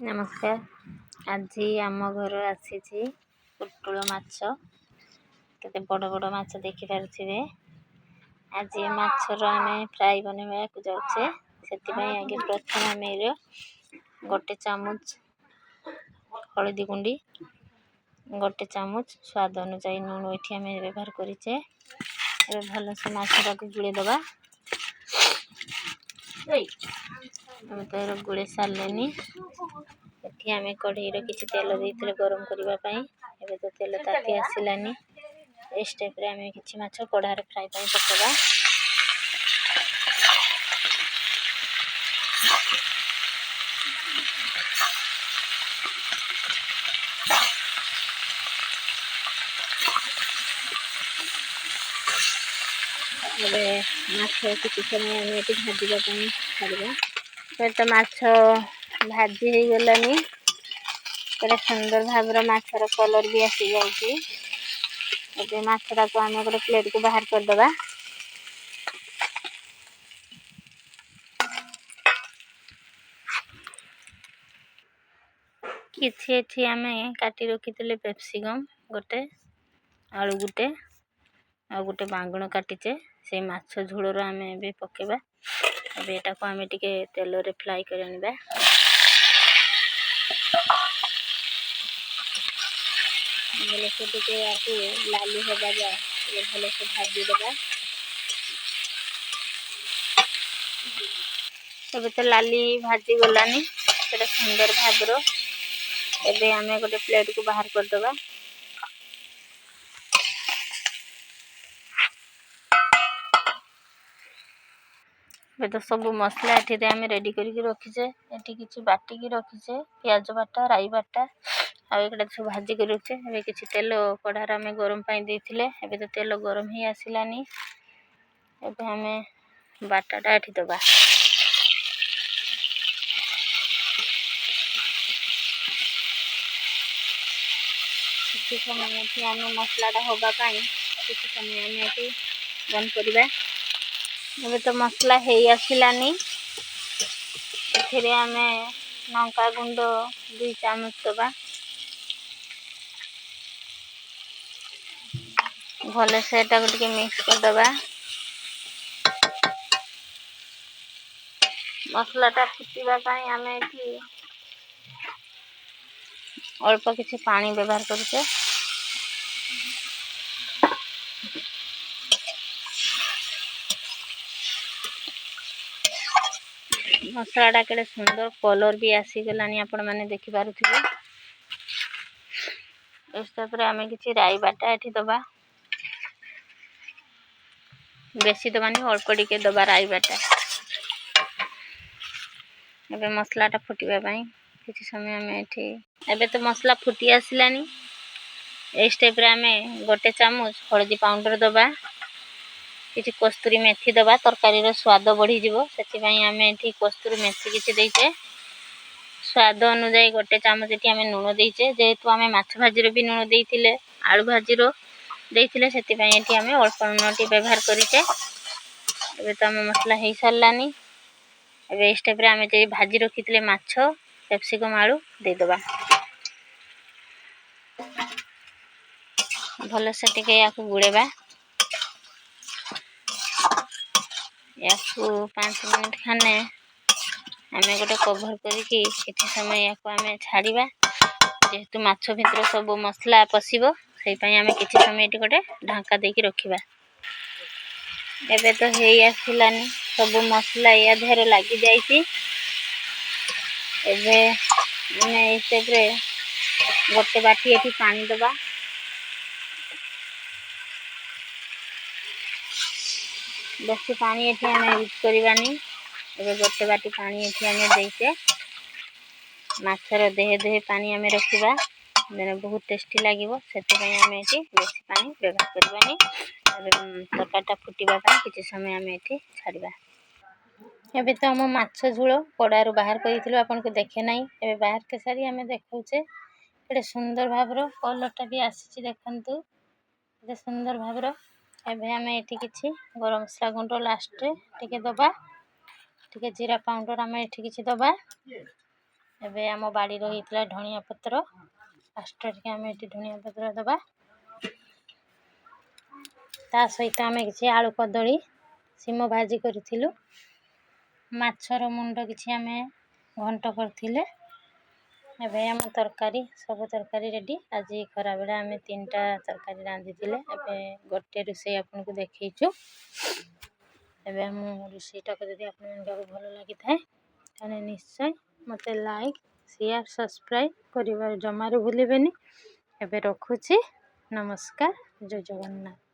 नमस्कार। आज आम घर आसी पुटुल माछ केते बड़ बड़ माछ देखि पारे। आज माछर आम फ्राई बनवा जाऊे से आगे प्रथम आम गोटे चामच हलदी गुंडी गोटे चामच स्वाद अनुसार लुण ये आम व्यवहार करें। भल से माछटा को गुड़े दबा तो गुड़े सारे ये आम कढ़ई किसी तेल देते गरम करने तो तेल ताती आसलानी इस टाइप आम कि माछ कढ़ार फ्राए पकड़ा माछ किसी समय आम ये भाजापी छाड़ा फिर तो माछ भाजी हो गलानी पूरा सुंदर भाव माछर कलर भी आसी जाए। माछटा को आम गोटे प्लेट को बाहर करदे। किसी आम काटी रखी पेप्सिकम गोटे आलू गुटे आ गोटे बांगण काटीचे से माछ झोलर आम भी पकेबा। एटा को आम टिके तेल रे फ्राई कर आनिबा। भले से टिके आकु लाली होगा जा भले से भाजी देबा। तबे तो लाली भाजी गलानी सेटा सुंदर भाबर एबे आम गोटे प्लेट को बाहर करदबा। तो सब मसला ये आम रेडी करके रखीचे। ये किसी बाटिकी रखीचे प्याज बाटा राई बाटा आटा सब भाजी कर रखे। ए किसी तेल कढ़ार आम गरम देते एबे तो तेल गरम ही आसलानी एबे आम बाटाटा एठी दबा। किसी समय आम मसलाटा होगापाई किसी समय आम ये बंद करवा। एबे तो मसला है आसलानी एथिरे आम लंका गुंड 2 चामच दबा। भले से टे मिक्स करदबा। मसलाटा फुटवा आम ये अल्प किसी पानी व्यवहार करुचे। मसलाटा केड़े सुंदर कलर भी आसीगलानी आपण मैंने देखि पारुथिबे। इस तापर आम किसी राई बाटा एठी दबा। बेसी दबानी अल्प टिके दबा राई बाटा। एबे मसलाटा फुटवा किसी समय आम एठी एबे तो मसला फुटी आसलानी इस टाइप आम गोटे चामच हलदी पाउडर दबा। किसी कस्तूरी मेथी दबा तरकारी स्वाद बढ़ी जीवो से आम ये कस्तूरी मेथी किसी देचे। स्वाद अनुसार गोटे चामच ये आम लुण देचे जेहेतु आम माछ भाजी भी लुण देते आलू भाजी देते से आम अल्प लुण व्यवहार करें। एबे तो आम मसला हो सारानी एबे इस टाइप आम जो भाजी रखी माछ कैप्सिकम आलू देदबा। भल से टिके या गुड़ेबा। या 5 मिनट खाने आम गोटे कभर करके किसी समय या आम छाड़ा जेहेतु माछ भितर सब मसला पशिबो से आम किसी समय ये गोटे ढांका देकी रखा। एबे तो हे आसलानी सब मसला या देहरे लगी जाइए। एबे आम इस टाइप गोटे बाटी ये पानी दबा। बेसी पानी ये आम यूज करवानी। एबे गोटे बाटी पानी ये आम देचे माछर देहे देहे पानी आम रखा मैंने बहुत टेस्टी लगे से आम ये बेसी पानी व्यवहार करवानी। तरकारीटा फुटवा किसी समय आम ये छाड़ा। एबे तो आम माछ झोल कड़ारू बाहर कर देखे ना एबे बाहर के सारी आम देखुचे एटे सुंदर भावर कलरटा भी आसी देखु सुंदर भावर। एबे आम ये किसी गरम मसला गुंड लास्ट टिके दबा टिके जीरा पाउडर आम ये किसी दबा। ଏବେ ଆମ ବାଡ଼ିର ହେଇଥିଲା ଧନିଆ ପତ୍ର, ଲାଷ୍ଟରେ ଟିକେ ଆମେ ଏଠି ଧନିଆ ପତ୍ର ଦେବା। ତା ସହିତ ଆମେ କିଛି ଆଳୁ କଦଳୀ ସିମ ଭାଜି କରିଥିଲୁ, ମାଛର ମୁଣ୍ଡ କିଛି ଆମେ ଘଣ୍ଟ କରିଥିଲେ। ଏବେ ଆମ ତରକାରୀ ସବୁ ତରକାରୀ ରେଡ଼ି। ଆଜି ଖରାବେଳେ ଆମେ 3ଟା ତରକାରୀ ରାନ୍ଧିଥିଲେ, ଏବେ ଗୋଟେ ରୋଷେଇ ଆପଣଙ୍କୁ ଦେଖେଇଛୁ। ଏବେ ମୁଁ ରୋଷେଇଟାକୁ ଯଦି ଆପଣମାନଙ୍କୁ ଭଲ ଲାଗିଥାଏ ତାହେଲେ ନିଶ୍ଚୟ ମୋତେ ଲାଇକ୍, ସେୟାର, ସବସ୍କ୍ରାଇବ୍ କରିବାର ଜମାରୁ ଭୁଲିବେନି। ଏବେ ରଖୁଛି। ନମସ୍କାର, ଜୟ ଜଗନ୍ନାଥ।